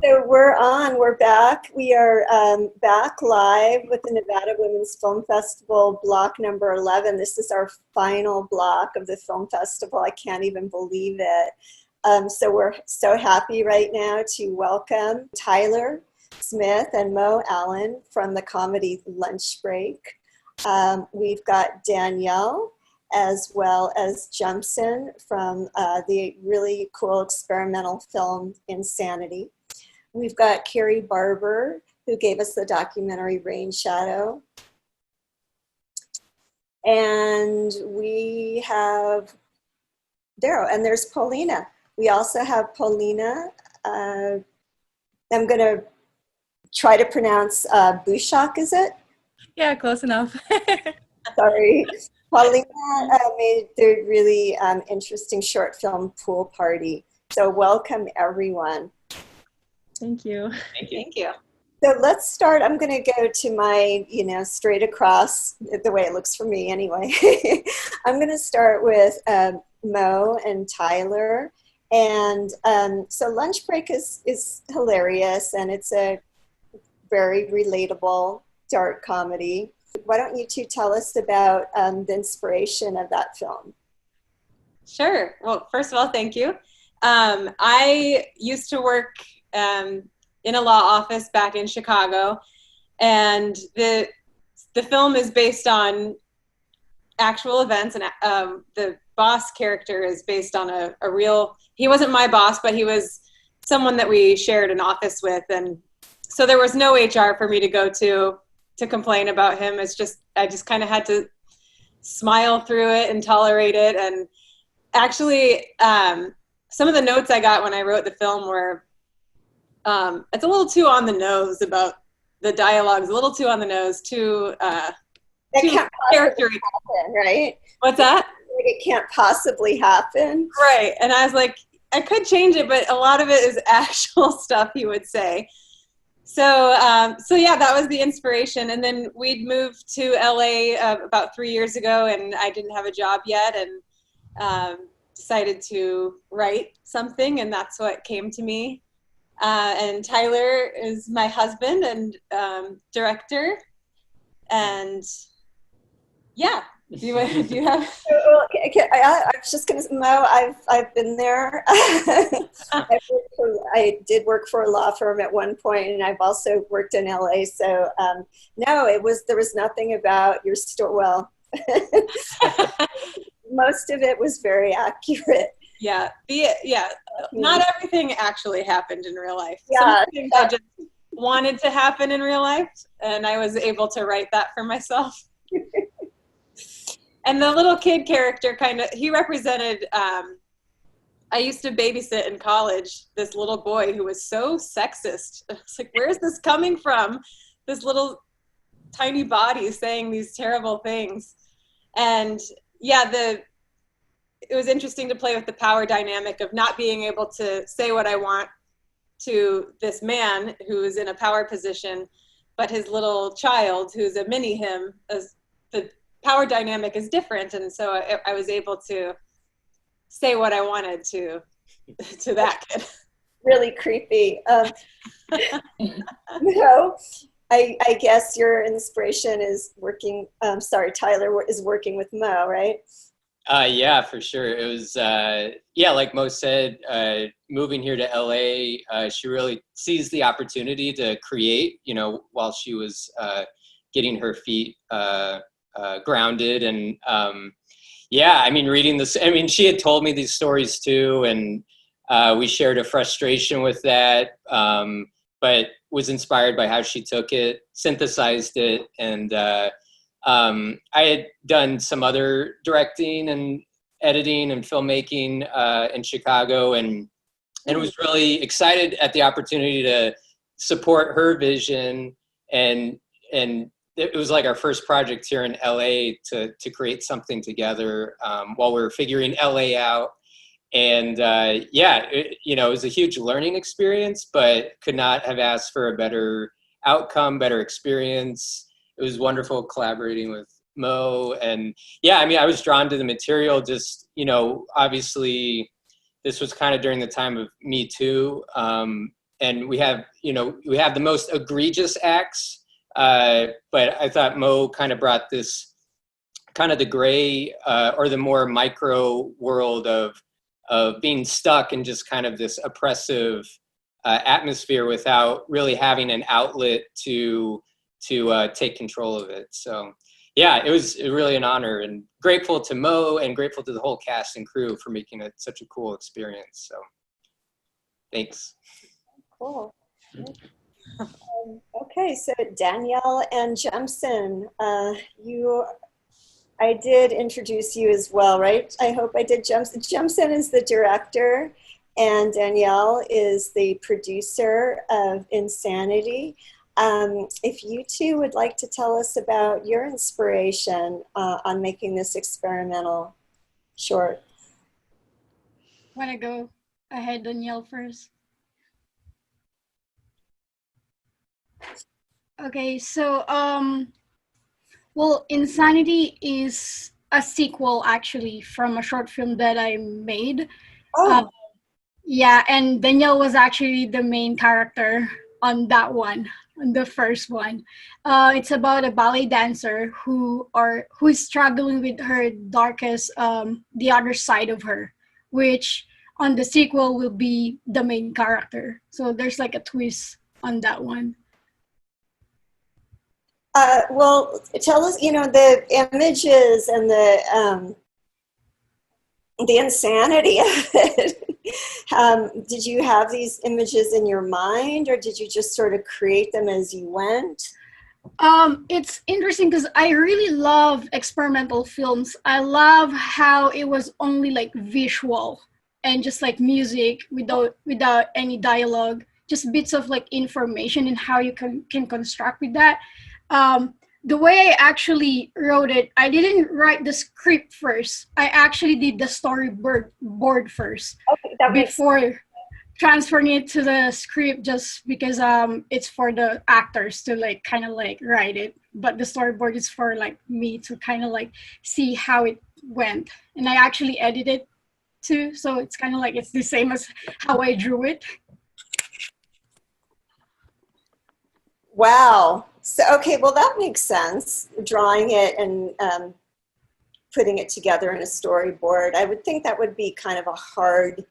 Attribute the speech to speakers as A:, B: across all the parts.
A: So we're back. We are back live with the Nevada Women's Film Festival, block number 11. This is our final block of the film festival. I can't even believe it. So we're so happy right now to welcome Tyler Smith and Mo Allen from the comedy Lunch Break. We've got Danielle as well as Jemsen from the really cool experimental film Insanity. We've got Kari Barber, who gave us the documentary Rainshadow. And we have Daryl, and there's Polina. We also have Polina. I'm going to try to pronounce Buchak, is it?
B: Yeah, close enough.
A: Sorry. Polina made the really interesting short film Pool Party. So welcome, everyone.
B: Thank you.
C: Thank you.
A: So let's start. I'm going to go to my, straight across, the way it looks for me anyway. I'm going to start with Mo and Tyler. And so Lunch Break is hilarious, and it's a very relatable dark comedy. Why don't you two tell us about the inspiration of that film?
C: Sure. Well, first of all, thank you. I used to work in a law office back in Chicago, and the film is based on actual events, and the boss character is based on a real, he wasn't my boss, but he was someone that we shared an office with, and so there was no HR for me to go to complain about him. I just kind of had to smile through it and tolerate it. And actually, some of the notes I got when I wrote the film were, it's a little too on the nose about the dialogue's a little too on the nose, too character
A: happen, right?
C: What's that?
A: Like it can't possibly happen.
C: Right. And I was like, I could change it, but a lot of it is actual stuff he would say. So yeah, that was the inspiration. And then we'd moved to LA about 3 years ago, and I didn't have a job yet, and decided to write something, and that's what came to me. And Tyler is my husband and director. And yeah, do you have?
A: Well, I was just going to Mo. I've been there. I did work for a law firm at one point, and I've also worked in LA. So no, there was nothing about your story. Well, most of it was very accurate.
C: Yeah, not everything actually happened in real life.
A: Yeah,
C: some things I just wanted to happen in real life, and I was able to write that for myself. And the little kid character he represented, I used to babysit in college this little boy who was so sexist. It's like, where is this coming from? This little tiny body saying these terrible things. And yeah, it was interesting to play with the power dynamic of not being able to say what I want to this man who is in a power position, but his little child who's a mini him, the power dynamic is different. And so I was able to say what I wanted to that kid.
A: Really creepy. No, I guess your inspiration is working, Tyler is working with Mo, right?
D: Yeah, for sure. It was, like Mo said, moving here to LA, she really seized the opportunity to create, while she was getting her feet grounded. And reading this, she had told me these stories too, and we shared a frustration with that, but was inspired by how she took it, synthesized it, and I had done some other directing and editing and filmmaking in Chicago, and was really excited at the opportunity to support her vision. And it was like our first project here in LA to create something together while we were figuring LA out. And it was a huge learning experience, but could not have asked for a better outcome, better experience. It was wonderful collaborating with Mo. And I was drawn to the material. Just, obviously this was kind of during the time of Me Too. and we have the most egregious acts, but I thought Mo kind of brought this kind of the gray or the more micro world of being stuck in just kind of this oppressive atmosphere without really having an outlet to take control of it. So yeah, it was really an honor, and grateful to Mo and grateful to the whole cast and crew for making it such a cool experience. So thanks.
A: Cool. Okay, so Danielle and Jemsen, I did introduce you as well, right? I hope I did. Jemsen is the director, and Danielle is the producer of Insanity. If you two would like to tell us about your inspiration on making this experimental short.
E: Want to go ahead, Danielle, first? Okay, so well, Insanity is a sequel actually from a short film that I made.
A: Oh.
E: Yeah, and Danielle was actually the main character on that one, on the first one. It's about a ballet dancer who is struggling with her darkest, the other side of her, which on the sequel will be the main character. So there's like a twist on that one.
A: Well, tell us, the images and the insanity of it. Did you have these images in your mind, or did you just sort of create them as you went?
E: It's interesting because I really love experimental films. I love how it was only like visual and just like music without any dialogue, just bits of like information and how you can construct with that. The way I actually wrote it, I didn't write the script first. I actually did the storyboard first.
A: Okay, that
E: before transferring it to the script, just because it's for the actors to like kind of like write it, but the storyboard is for like me to kind of like see how it went, and I actually edited too, so it's kind of like it's the same as how I drew it.
A: Wow. So, okay, well, that makes sense, drawing it and putting it together in a storyboard. I would think that would be kind of a hard,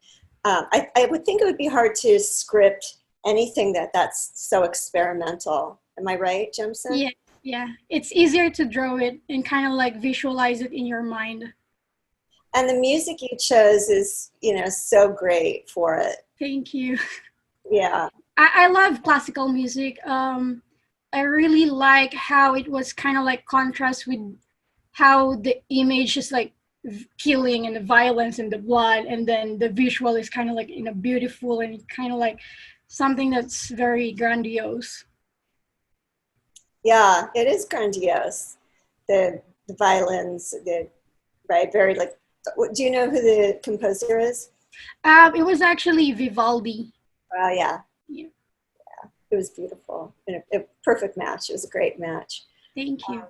A: I would think it would be hard to script anything that's so experimental. Am I right, Jemsen?
E: Yeah. It's easier to draw it and kind of like visualize it in your mind.
A: And the music you chose is, so great for it.
E: Thank you.
A: Yeah.
E: I love classical music. I really like how it was kind of like contrast with how the image is like killing and the violence and the blood, and then the visual is kind of like beautiful and kind of like something that's very grandiose.
A: Yeah, it is grandiose. The violins, right, very like. Do you know who the composer is?
E: It was actually Vivaldi.
A: Oh yeah.
E: Yeah.
A: It was beautiful. And a perfect match. It was a great match.
E: Thank you.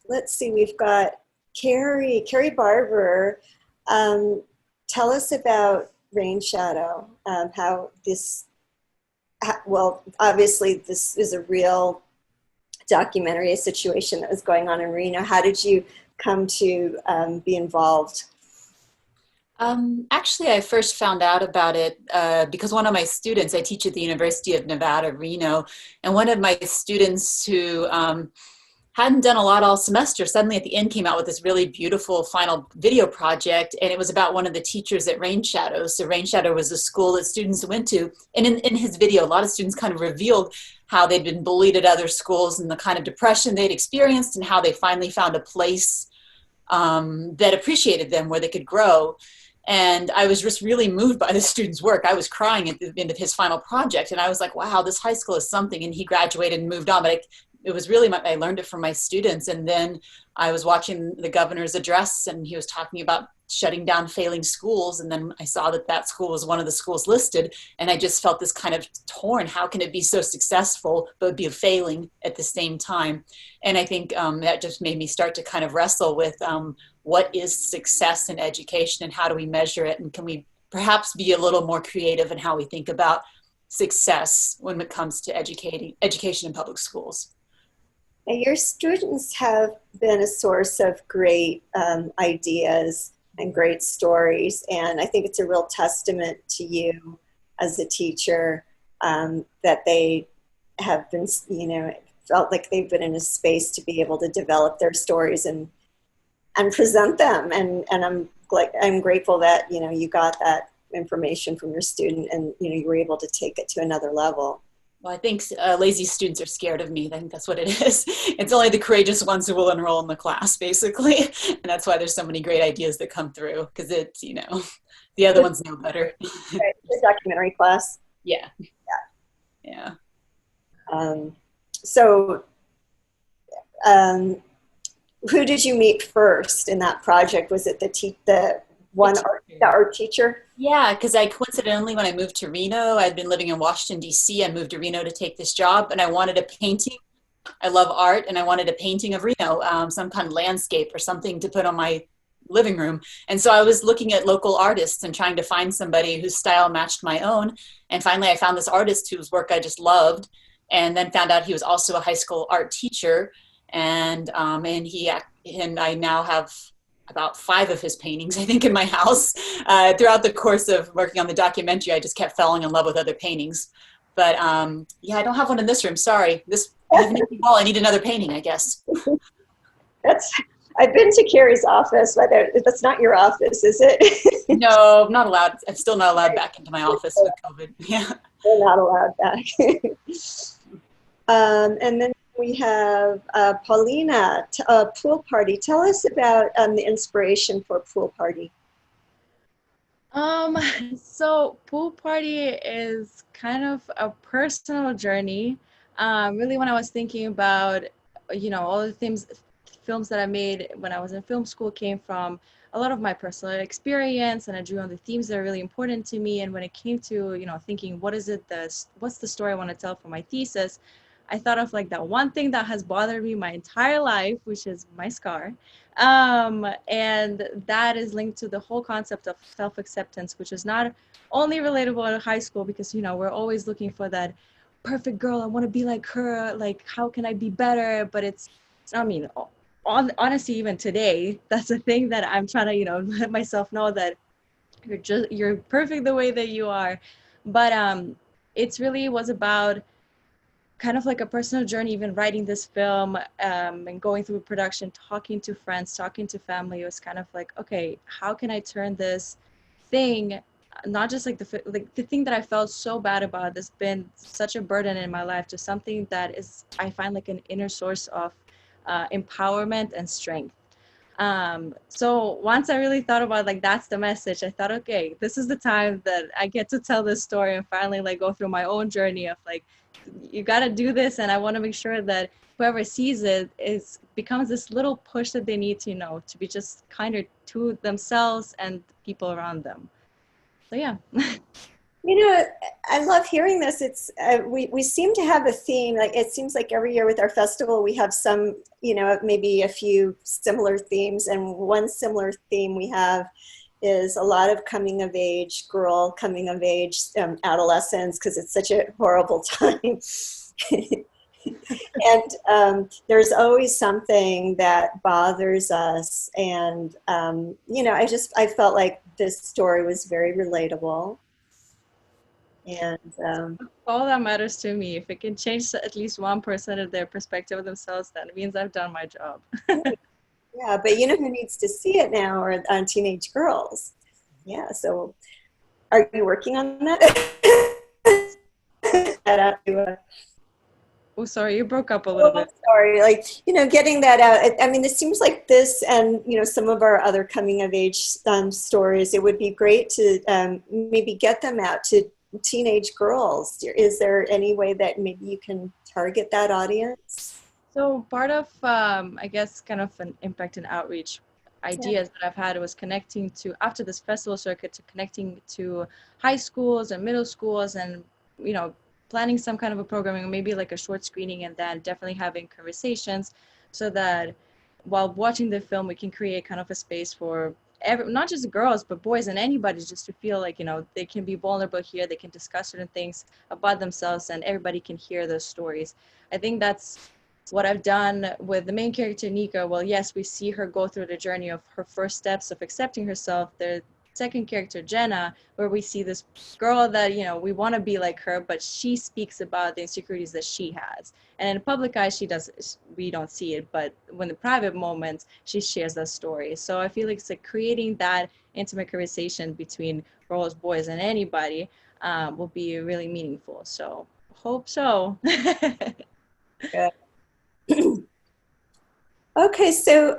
A: Let's see, we've got Kari Barber. Tell us about Rainshadow. Well, obviously this is a real documentary, a situation that was going on in Reno. How did you come to be involved?
F: Actually, I first found out about it because one of my students, I teach at the University of Nevada, Reno, and one of my students who hadn't done a lot all semester, suddenly at the end came out with this really beautiful final video project, and it was about one of the teachers at Rainshadow. So Rainshadow was a school that students went to, and in his video, a lot of students kind of revealed how they'd been bullied at other schools and the kind of depression they'd experienced and how they finally found a place that appreciated them, where they could grow. And I was just really moved by the student's work. I was crying at the end of his final project, and I was like, wow, this high school is something. And he graduated and moved on, but it was really, I learned it from my students. And then I was watching the governor's address, and he was talking about shutting down failing schools. And then I saw that school was one of the schools listed, and I just felt this kind of torn. How can it be so successful but be failing at the same time? And I think that just made me start to kind of wrestle with what is success in education, and how do we measure it? And can we perhaps be a little more creative in how we think about success when it comes to education in public schools.
A: And your students have been a source of great ideas and great stories. And I think it's a real testament to you as a teacher that they have been, felt like they've been in a space to be able to develop their stories and present them. And I'm grateful that, you got that information from your student and, you were able to take it to another level.
F: Well, I think lazy students are scared of me. I think that's what it is. It's only the courageous ones who will enroll in the class, basically. And that's why there's so many great ideas that come through, because it's, the other ones know better.
A: Right, the documentary class.
F: Yeah.
A: Yeah.
F: Yeah.
A: Who did you meet first in that project? Was it the art teacher?
F: Yeah, because I coincidentally, when I moved to Reno, I'd been living in Washington, D.C. I moved to Reno to take this job, and I wanted a painting. I love art, and I wanted a painting of Reno, some kind of landscape or something to put on my living room. And so I was looking at local artists and trying to find somebody whose style matched my own. And finally, I found this artist whose work I just loved, and then found out he was also a high school art teacher. And I now have about 5 of his paintings, I think, in my house. Throughout the course of working on the documentary, I just kept falling in love with other paintings. But yeah, I don't have one in this room. Sorry. I have an empty wall. I need another painting, I guess.
A: I've been to Kari's office, but that's not your office, is it?
F: No, I'm not allowed. I'm still not allowed back into my office with COVID. Yeah.
A: They're not allowed back. And then we have Polina, Pool Party. Tell us about the inspiration for Pool Party.
B: So Pool Party is kind of a personal journey. Really, when I was thinking about, all the films that I made when I was in film school came from a lot of my personal experience, and I drew on the themes that are really important to me. And when it came to, thinking, what's the story I want to tell for my thesis, I thought of like that one thing that has bothered me my entire life, which is my scar. And that is linked to the whole concept of self-acceptance, which is not only relatable in high school because, we're always looking for that perfect girl. I want to be like her. Like, how can I be better? But honestly, even today, that's a thing that I'm trying to, let myself know that you're perfect the way that you are. But it's really was about kind of like a personal journey, even writing this film and going through production, talking to friends, talking to family. It was kind of like, okay, how can I turn this thing, not just like the thing that I felt so bad about, that's been such a burden in my life, to something that is, I find like an inner source of empowerment and strength. So once I really thought about like, that's the message, I thought, okay, this is the time that I get to tell this story and finally like go through my own journey of like, you got to do this. And I want to make sure that whoever sees it becomes this little push that they need to, to be just kinder to themselves and people around them. So yeah.
A: I love hearing this. It's we seem to have a theme. Like, it seems like every year with our festival, we have some, maybe a few similar themes. And one similar theme we have is a lot of coming of age adolescence, because it's such a horrible time. And there's always something that bothers us. And, I felt like this story was very relatable. And
B: all that matters to me. If it can change at least 1% of their perspective of themselves, then it means I've done my job.
A: Yeah, but who needs to see it now are teenage girls. Yeah, so are you working on that?
B: Oh, sorry, you broke up a little bit.
A: Sorry, getting that out. I mean, it seems like this and, some of our other coming of age stories, it would be great to maybe get them out to teenage girls. Is there any way that maybe you can target that audience?
B: So part of, I guess, kind of an impact and outreach ideas that I've had was connecting to, after this festival circuit, to connecting to high schools and middle schools and, planning some kind of a programming, maybe like a short screening, and then definitely having conversations so that while watching the film, we can create kind of a space for not just girls, but boys and anybody, just to feel like, you know, they can be vulnerable here, they can discuss certain things about themselves, and everybody can hear those stories. I think that's what I've done with the main character, Nika. Well, yes, we see her go through the journey of her first steps of accepting herself. The second character, Jenna, where we see this girl that, you know, we want to be like her, but she speaks about the insecurities that she has. And in the public eye, we don't see it, but when the private moments, she shares that story. So I feel like it's like creating that intimate conversation between girls, boys, and anybody will be really meaningful. So hope so.
A: Okay, so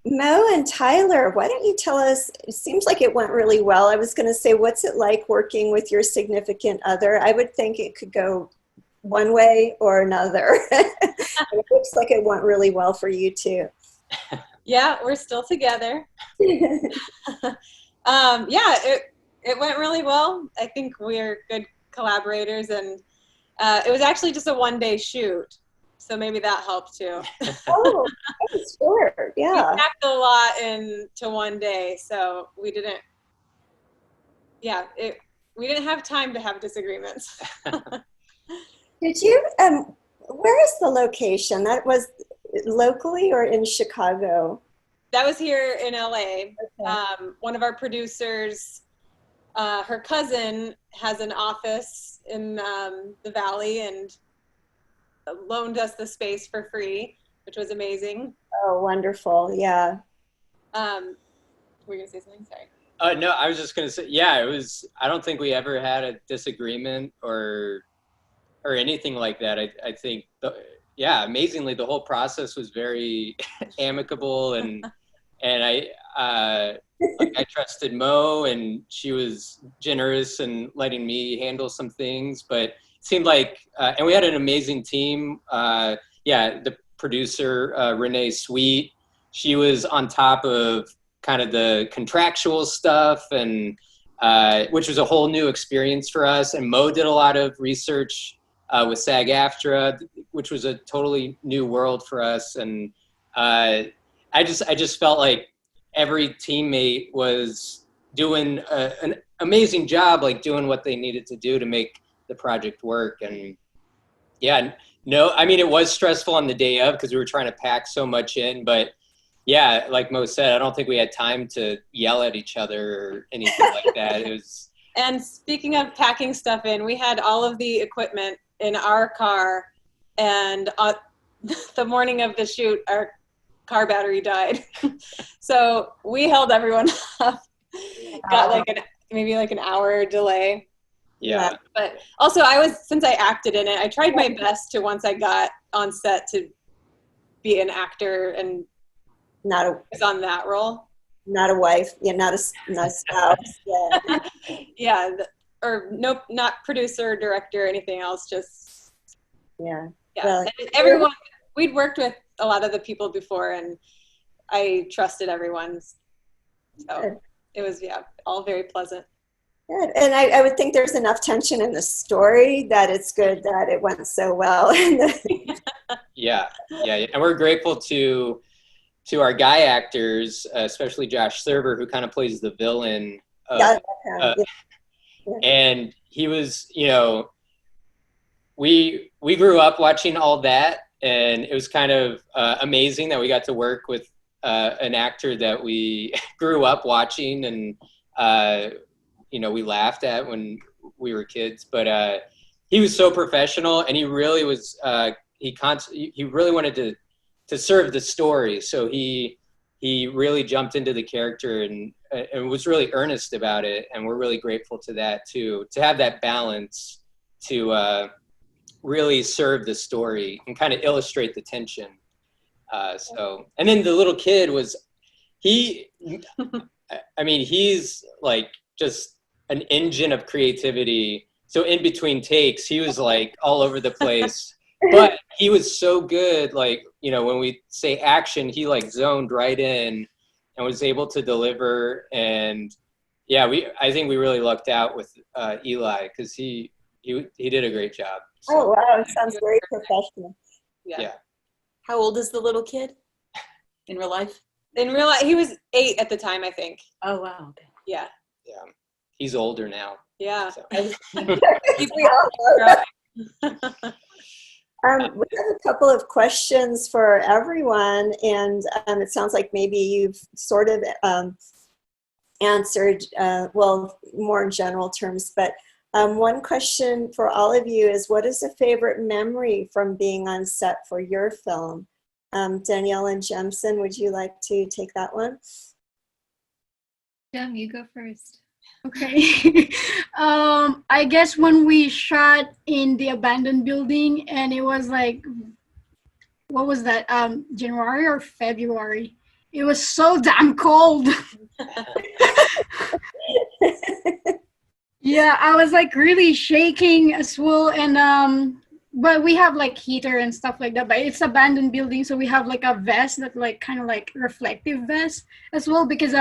A: Mo and Tyler, why don't you tell us, it seems like it went really well. I was going to say, what's it like working with your significant other? I would think it could go one way or another. It looks like it went really well for you too.
C: Yeah, we're still together. Yeah, it went really well. I think we're good collaborators, and it was actually just a one-day shoot, so maybe that helped too.
A: Oh, sure, yeah.
C: We packed a lot into one day, so we didn't have time to have disagreements.
A: Did you, where is the location? That was locally or in Chicago?
C: That was here in LA.
A: Okay.
C: One of our producers, her cousin has an office in the Valley and loaned us the space for free, which was amazing.
A: Oh, wonderful, yeah.
C: Were you gonna say something? Sorry.
D: No, I was just gonna say, yeah, it was, I don't think we ever had a disagreement or anything like that. I think, amazingly, the whole process was very amicable, and I trusted Mo, and she was generous in letting me handle some things, but it seemed like, and we had an amazing team. The producer, Renee Sweet, she was on top of kind of the contractual stuff, and which was a whole new experience for us. And Mo did a lot of research with SAG-AFTRA, which was a totally new world for us. And I just felt like every teammate was doing an amazing job, like doing what they needed to do to make the project work. And yeah, no, I mean, it was stressful on the day of because we were trying to pack so much in, but yeah, like Mo said, I don't think we had time to yell at each other or anything like that. It was.
C: And speaking of packing stuff in, we had all of the equipment in our car, and the morning of the shoot, our car battery died. So we held everyone up. Got maybe like an hour delay.
D: Yeah.
C: But also since I acted in it, I tried my best to, once I got on set, to be an actor and was on that role.
A: Not a wife, not a spouse. Yeah.
C: Yeah, or nope, not producer, director, anything else. Just
A: yeah.
C: Well, and everyone, we'd worked with a lot of the people before, and I trusted everyone. So good. It was all very pleasant.
A: Good, and I would think there's enough tension in the story that it's good that it went so well.
D: Yeah, and we're grateful to our guy actors, especially Josh Server, who kind of plays the villain. And he was, we grew up watching all that, and it was kind of amazing that we got to work with an actor that we grew up watching, and we laughed at when we were kids. But he was so professional, and he really was. He really wanted to serve the story, so he really jumped into the character and was really earnest about it, and we're really grateful to that too, to have that balance to really serve the story and kind of illustrate the tension. And then the little kid he's like just an engine of creativity. So in between takes, he was like all over the place. But he was so good, like, when we say action, he like zoned right in and was able to deliver. And yeah, I think we really lucked out with Eli, because he did a great job. So.
A: Oh, wow, it sounds very professional.
C: Yeah.
F: How old is the little kid in real life?
C: In real life, he was 8 at the time, I think.
F: Oh, wow. Okay.
C: Yeah.
D: Yeah. He's older now.
C: Yeah.
D: So.
A: We all are. We have a couple of questions for everyone, and it sounds like maybe you've sort of answered, well, more in general terms, but one question for all of you is, what is a favorite memory from being on set for your film? Danielle and Jemsen, would you like to take that one?
G: Jem, you go first.
E: Okay. I guess when we shot in the abandoned building, and it was like, what was that? January or February? It was so damn cold. Yeah, I was like really shaking as well, and but we have like heater and stuff like that, but it's abandoned building, so we have like a vest that like kind of like reflective vest as well, because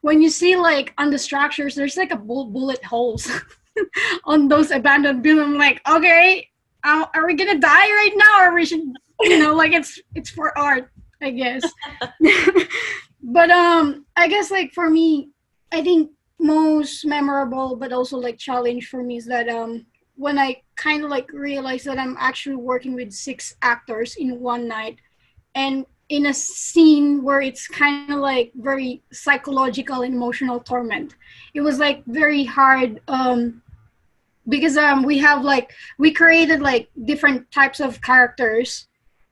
E: when you see like on the structures, there's like a bullet holes on those abandoned buildings. I'm like, okay, are we gonna die right now, or we should, like it's for art, I guess. But I guess like for me, I think most memorable but also like challenge for me is that when I kind of like realized that I'm actually working with 6 actors in one night, and in a scene where it's kind of like very psychological and emotional torment. It was like very hard because we created like different types of characters,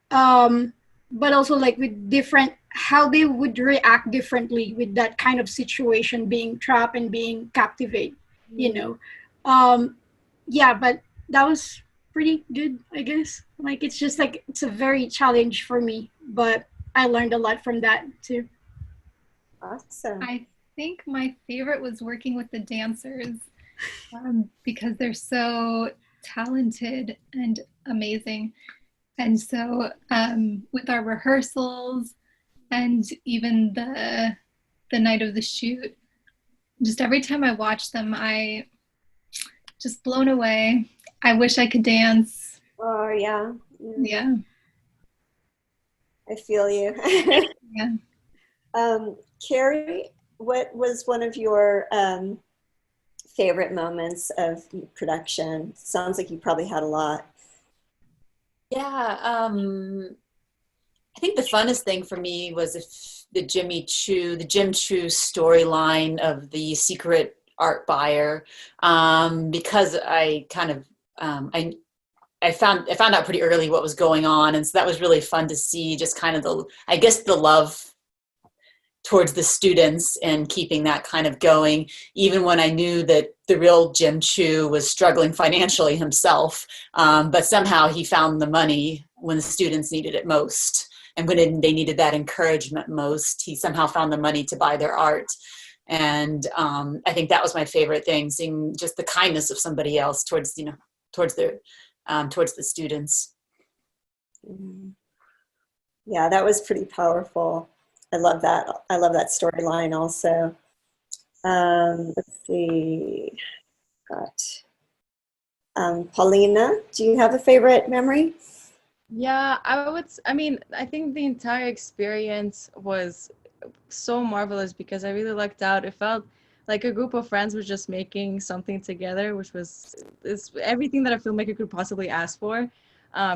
E: but also like with different, how they would react differently with that kind of situation, being trapped and being captivated, yeah, but that was pretty good, I guess. Like, it's just like, it's a very challenge for me, but I learned a lot from that too.
A: Awesome.
G: I think my favorite was working with the dancers because they're so talented and amazing. And so with our rehearsals and even the night of the shoot, just every time I watch them, I just blown away. I wish I could dance.
A: Oh, yeah.
G: Yeah.
A: I feel you.
G: Yeah.
A: Kari, what was one of your favorite moments of production? Sounds like you probably had a lot.
F: Yeah, I think the funnest thing for me was the Jim Choo storyline of the secret art buyer, because I kind of I found out pretty early what was going on, and so that was really fun to see. Just kind of the love towards the students and keeping that kind of going, even when I knew that the real Jim Choo was struggling financially himself, but somehow he found the money when the students needed it most. And when they needed that encouragement most, he somehow found the money to buy their art. And I think that was my favorite thing, seeing just the kindness of somebody else towards the students.
A: Yeah, that was pretty powerful. I love that. I love that storyline also. Let's see. Got Polina, do you have a favorite memory?
B: Yeah, I think the entire experience was so marvelous because I really lucked out. It felt like a group of friends was just making something together, which was everything that a filmmaker could possibly ask for,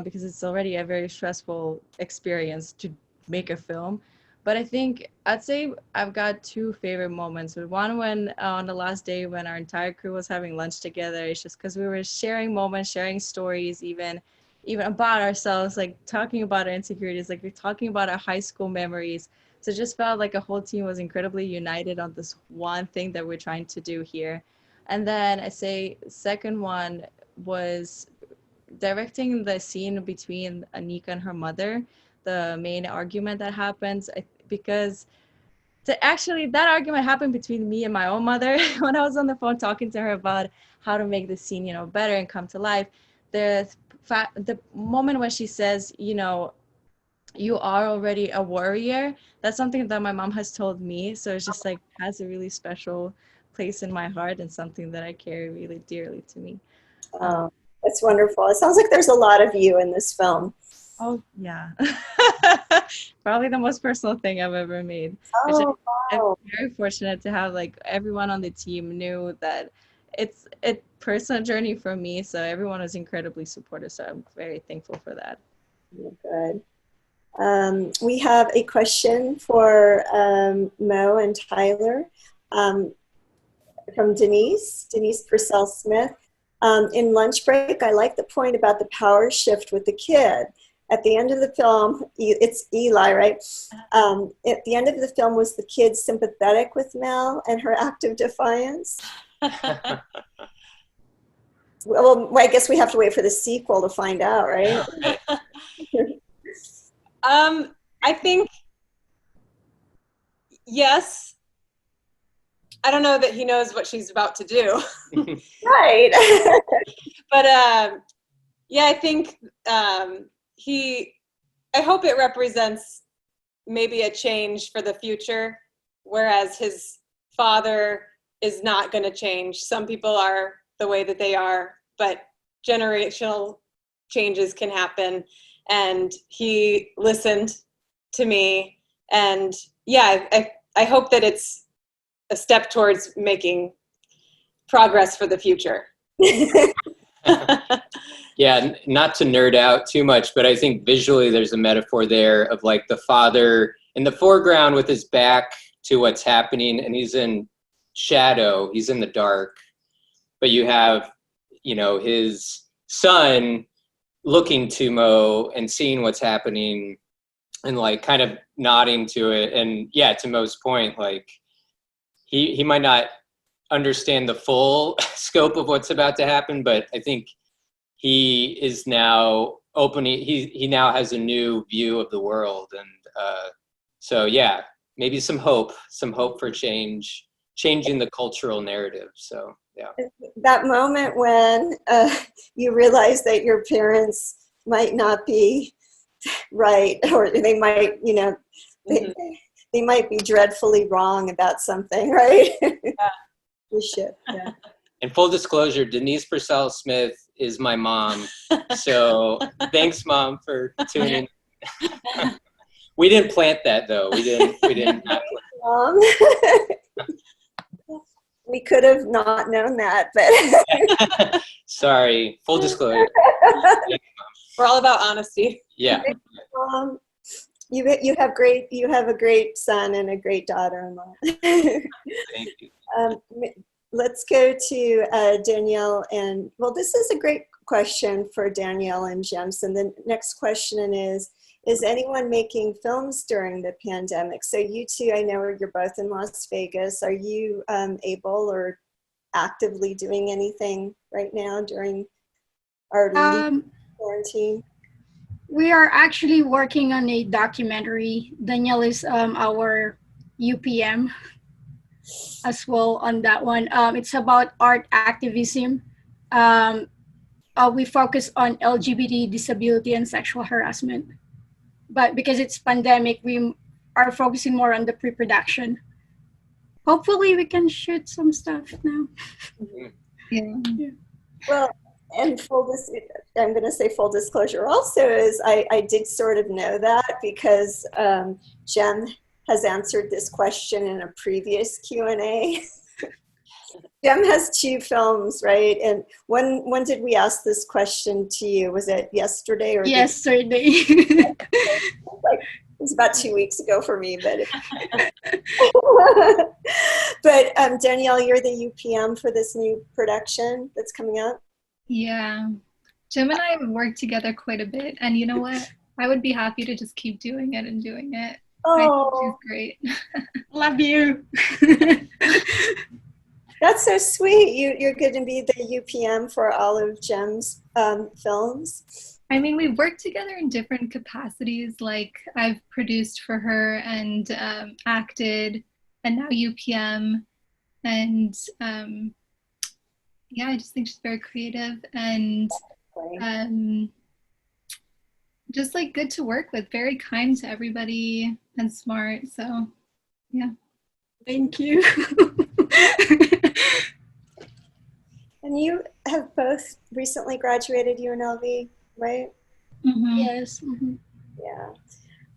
B: because it's already a very stressful experience to make a film. But I think I'd say I've got 2 favorite moments. One when on the last day when our entire crew was having lunch together. It's just because we were sharing moments, sharing stories, even about ourselves, like talking about our insecurities, like we're talking about our high school memories. So it just felt like a whole team was incredibly united on this one thing that we're trying to do here. And then I say second one was directing the scene between Anika and her mother, the main argument that happens, because actually that argument happened between me and my own mother when I was on the phone talking to her about how to make the scene, better and come to life. The moment when she says, you are already a warrior, that's something that my mom has told me. So it's just like has a really special place in my heart and something that I carry really dearly to me.
A: That's wonderful. It sounds like there's a lot of you in this film.
B: Oh, yeah. Probably the most personal thing I've ever made. Which
A: Oh, wow.
B: I'm very fortunate to have, like, everyone on the team knew that it's a personal journey for me, so everyone was incredibly supportive, so I'm very thankful for that.
A: Good. We have a question for Mo and Tyler from Denise Purcell Smith. In lunch break, I like the point about the power shift with the kid. At the end of the film, it's Eli, right? At the end of the film, was the kid sympathetic with Mel and her act of defiance? Well, I guess we have to wait for the sequel to find out, right?
C: I think, yes. I don't know that he knows what she's about to do.
A: Right.
C: But yeah, I think I hope it represents maybe a change for the future, whereas his father is not going to change. Some people are the way that they are, but generational changes can happen. And he listened to me. And yeah, I hope that it's a step towards making progress for the future.
D: Yeah, not to nerd out too much, but I think visually there's a metaphor there of like the father in the foreground with his back to what's happening, and he's in shadow, he's in the dark. But you have, you know, his son looking to Mo and seeing what's happening and like kind of nodding to it. And yeah, to Mo's point, like he might not understand the full scope of what's about to happen, but I think he is now opening, he now has a new view of the world. And so yeah, maybe some hope for change, changing the cultural narrative. So yeah.
A: That moment when you realize that your parents might not be right, or they might, you know, they might be dreadfully wrong about something, right?
C: Yeah.
A: We should, yeah.
D: And full disclosure, Denise Purcell Smith is my mom. So thanks, Mom, for tuning. We didn't plant that though. We didn't.
A: We could have not known that, but
D: Sorry, full disclosure.
C: We're all about honesty.
D: Yeah.
A: You have a great son and a great daughter-in-law.
D: Thank you.
A: Let's go to Danielle and, well, this is a great question for Danielle and Jemsen. The next question is anyone making films during the pandemic? So you two, I know you're both in Las Vegas. Are you able or actively doing anything right now during our quarantine?
E: We are actually working on a documentary. Danielle is our UPM as well on that one. It's about art activism. We focus on LGBT, disability, and sexual harassment. But because it's pandemic, we are focusing more on the pre-production. Hopefully we can shoot some stuff now.
G: Yeah.
A: Well, and I'm going to say full disclosure also is I did sort of know that because Jem has answered this question in a previous Q&A. Jem has 2 films, right? And when did we ask this question to you? Was it yesterday or
E: yesterday?
A: It was about 2 weeks ago for me, but but Danielle, you're the UPM for this new production that's coming up.
G: Yeah. Jim and I have worked together quite a bit, and you know what? I would be happy to just keep doing it and doing it. I think she's great.
E: Love you.
A: That's so sweet. You're going to be the UPM for all of Jem's films.
G: I mean, we've worked together in different capacities. Like I've produced for her and acted, and now UPM. And yeah, I just think she's very creative and just like good to work with, very kind to everybody and smart. So yeah.
E: Thank you.
A: And you have both recently graduated UNLV, right?
E: Mm-hmm. Yes. Mm-hmm.
A: Yeah.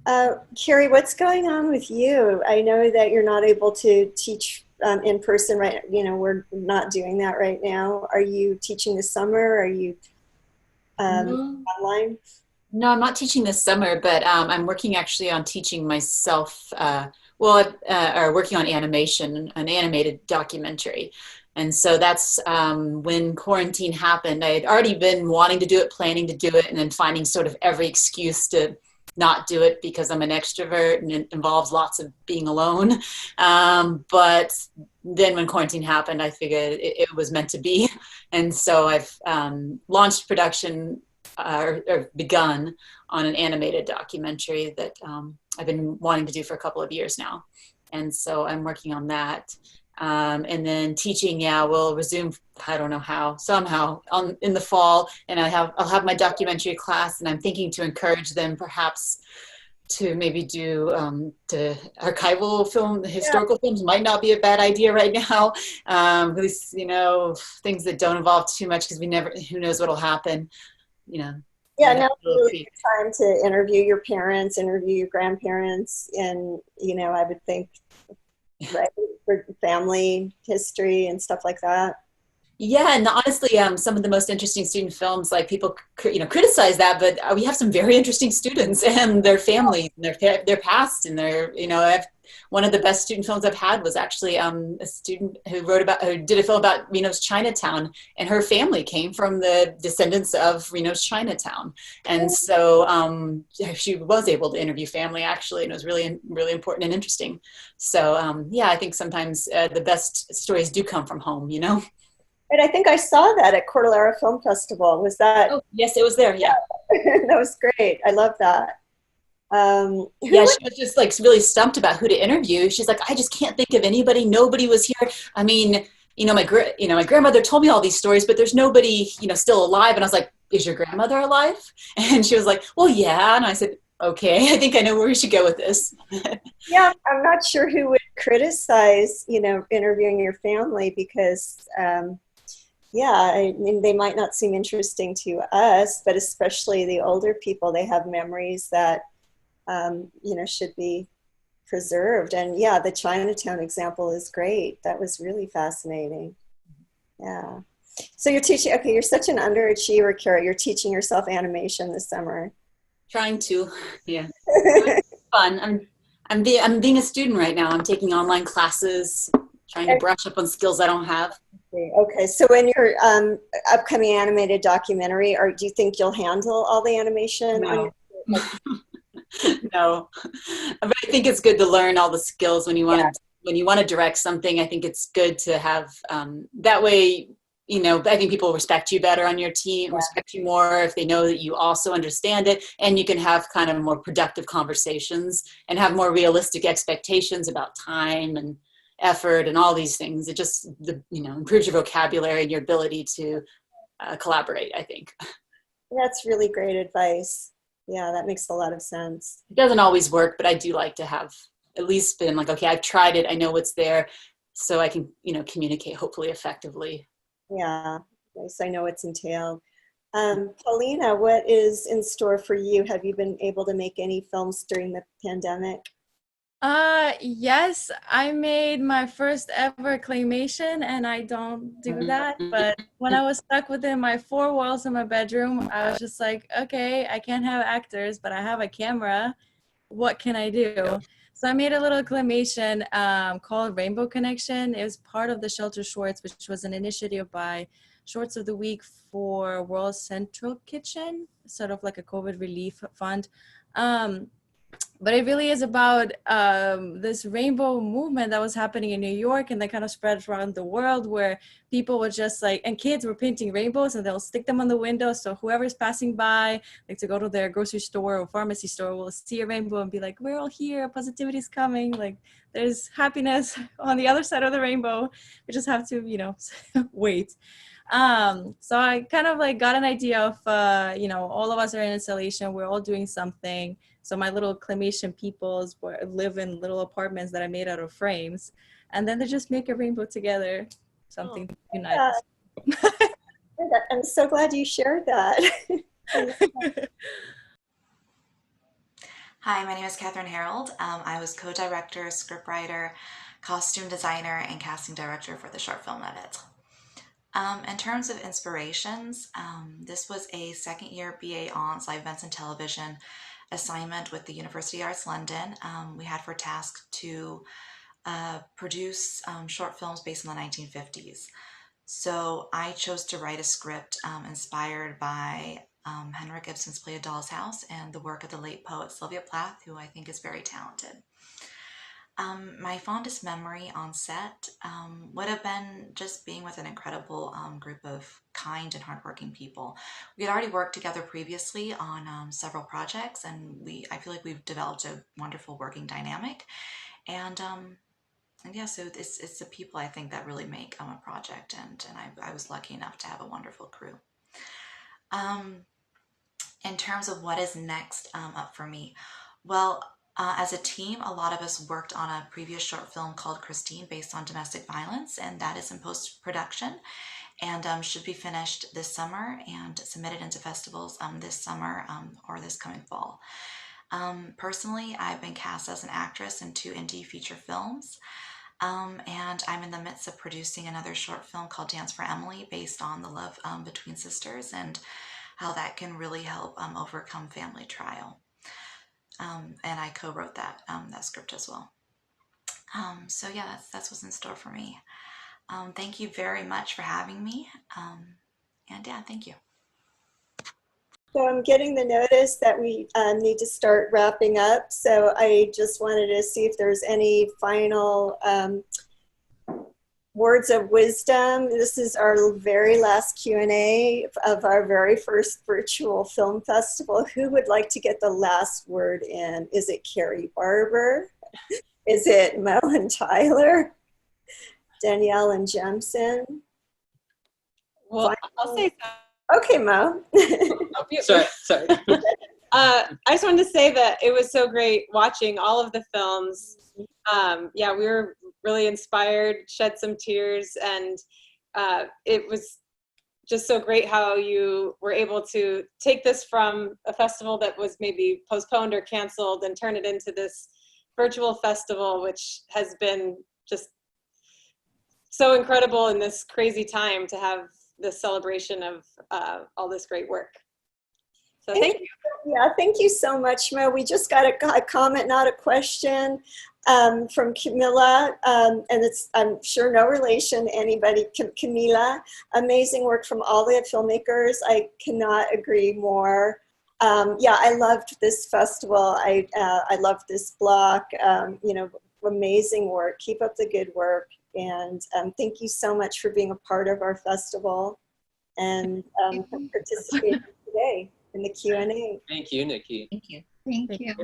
A: Kari, what's going on with you? I know that you're not able to teach in person, right? You know, we're not doing that right now. Are you teaching this summer? Are you
F: No.
A: online?
F: No, I'm not teaching this summer, but I'm working actually on teaching myself, or working on animation, an animated documentary. And so that's when quarantine happened. I had already been wanting to do it, planning to do it, and then finding sort of every excuse to not do it because I'm an extrovert and it involves lots of being alone. But then when quarantine happened, I figured it was meant to be. And so I've launched production or begun on an animated documentary that I've been wanting to do for a couple of years now. And so I'm working on that. And then teaching, will resume, I don't know how, somehow in the fall. And I'll have my documentary class, and I'm thinking to encourage them perhaps to maybe do to archival film, historical films might not be a bad idea right now. At least, things that don't involve too much, because who knows what'll happen,
A: Yeah, now it's really good time to interview your parents, interview your grandparents, and, I would think, right, for family history and stuff like that.
F: Yeah, and honestly, some of the most interesting student films, like people, criticize that, but we have some very interesting students and their families, and their past, and one of the best student films I've had was actually a student who did a film about Reno's Chinatown, and her family came from the descendants of Reno's Chinatown, and so she was able to interview family actually, and it was really, really important and interesting. So I think sometimes the best stories do come from home,
A: And I think I saw that at Corda Film Festival. Was that?
F: Oh, yes, it was there. Yeah.
A: That was great. I love that.
F: She was just like really stumped about who to interview. She's like, I just can't think of anybody. Nobody was here. I mean, my grandmother told me all these stories, but there's nobody, still alive. And I was like, is your grandmother alive? And she was like, well, yeah. And I said, okay, I think I know where we should go with this.
A: Yeah, I'm not sure who would criticize, interviewing your family, because I mean, they might not seem interesting to us, but especially the older people, they have memories that, should be preserved. And yeah, the Chinatown example is great. That was really fascinating. Yeah. So you're teaching, okay, you're such an underachiever, Kari. You're teaching yourself animation this summer.
F: Trying to, yeah. Fun. I'm being a student right now. I'm taking online classes, trying to brush up on skills I don't have.
A: Okay, so in your upcoming animated documentary, do you think you'll handle all the animation?
F: No. No, but I think it's good to learn all the skills when you want to direct something. I think it's good to have that way. I think people respect you better on your team, respect you more if they know that you also understand it, and you can have kind of more productive conversations and have more realistic expectations about time and effort and all these things. It just improves your vocabulary and your ability to collaborate, I think.
A: That's really great advice. Yeah, that makes a lot of sense.
F: It doesn't always work, but I do like to have at least been like, okay, I've tried it, I know what's there, so I can communicate hopefully effectively.
A: Yeah, nice. I know what's entailed. Polina, what is in store for you? Have you been able to make any films during the pandemic?
B: Yes, I made my first ever claymation, and I don't do that. But when I was stuck within my four walls in my bedroom, I was just like, okay, I can't have actors, but I have a camera. What can I do? So I made a little claymation called Rainbow Connection. It was part of the Shelter Shorts, which was an initiative by Shorts of the Week for World Central Kitchen, sort of like a COVID relief fund. But it really is about this rainbow movement that was happening in New York, and that kind of spread around the world, where people were just like, and kids were painting rainbows, and they'll stick them on the window. So whoever's passing by, like to go to their grocery store or pharmacy store, will see a rainbow and be like, we're all here, positivity is coming. Like there's happiness on the other side of the rainbow. We just have to, wait. So I kind of like got an idea of, all of us are in installation. We're all doing something. So my little claymation peoples live in little apartments that I made out of frames, and then they just make a rainbow together, something to unite us.
A: I'm so glad you shared that.
H: Hi, my name is Katherine Harold. I was co-director, scriptwriter, costume designer, and casting director for the short film Lettre. In terms of inspirations, this was a second-year BA Hons Live Events and Television assignment with the University of Arts London. We had for task to produce short films based on the 1950s. So I chose to write a script inspired by Henrik Ibsen's play A Doll's House and the work of the late poet Sylvia Plath, who I think is very talented. My fondest memory on set would have been just being with an incredible group of kind and hardworking people. We had already worked together previously on several projects, and I feel like we've developed a wonderful working dynamic. And yeah, so it's the people I think that really make a project, and I was lucky enough to have a wonderful crew. In terms of what is next up for me, well, as a team, a lot of us worked on a previous short film called Christine based on domestic violence, and that is in post-production and should be finished this summer and submitted into festivals this summer or this coming fall. Personally, I've been cast as an actress in 2 indie feature films, and I'm in the midst of producing another short film called Dance for Emily based on the love between sisters and how that can really help overcome family trial. And I co-wrote that script as well. So yeah, that's what's in store for me. Thank you very much for having me. And yeah, thank you.
A: So I'm getting the notice that we need to start wrapping up. So I just wanted to see if there's any final words of wisdom. This is our very last Q&A of our very first virtual film festival. Who would like to get the last word in? Is it Kari Barber? Is it Mo and Tyler? Danielle and Jemsen?
C: Well, I'll say
A: Okay, Mo.
D: Sorry.
C: I just wanted to say that it was so great watching all of the films. Yeah, we were really inspired, shed some tears, and it was just so great how you were able to take this from a festival that was maybe postponed or canceled and turn it into this virtual festival, which has been just so incredible in this crazy time to have this celebration of all this great work. So thank you.
A: Yeah, thank you so much, Mo. We just got a comment, not a question, from Camilla, and it's, I'm sure, no relation to anybody. Camila, amazing work from all the filmmakers. I cannot agree more. Yeah, I loved this festival. I loved this block. You know, amazing work. Keep up the good work. And thank you so much for being a part of our festival and for participating today in the Q&A.
D: Thank you, Nikki.
F: Thank you.
G: Thank you.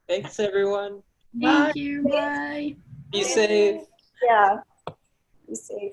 D: Thanks, everyone.
E: Thank you. Bye.
D: Be safe.
A: Yeah, be safe.